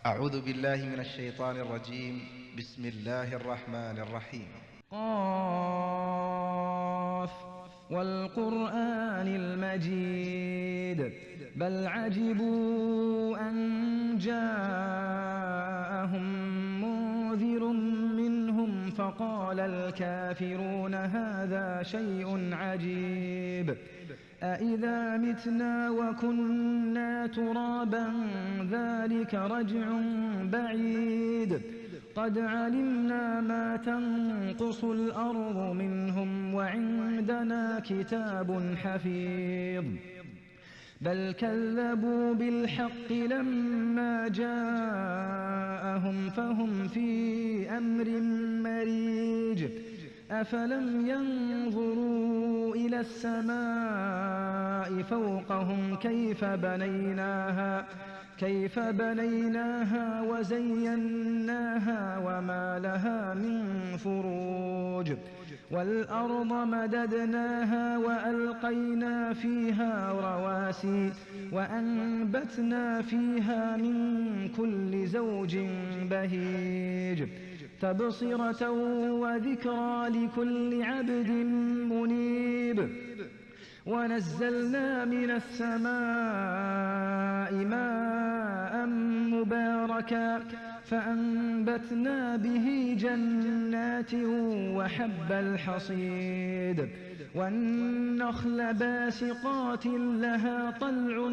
أعوذ بالله من الشيطان الرجيم. بسم الله الرحمن الرحيم. قاف والقرآن المجيد بل عجبوا أن جاءهم منذر منهم فقال الكافرون هذا شيء عجيب أإذا متنا وكنا ترابا ذلك رجع بعيد قد علمنا ما تنقص الأرض منهم وعندنا كتاب حفيظ بل كذبوا بالحق لما جاءهم فهم في أمر مريج أفلم ينظروا إلى السماء فوقهم كيف بنيناها وزيناها وما لها من فروج والأرض مددناها وألقينا فيها رواسي وأنبتنا فيها من كل زوج بهيج تبصرة وذكرى لكل عبد منيب ونزلنا من السماء ماء مباركا فأنبتنا به جنات وحب الحصيد والنخل باسقات لها طلع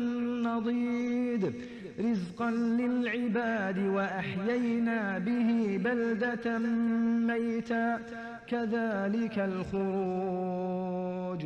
نضيد رزقا للعباد وأحيينا به بلدة ميتا كذلك الخروج.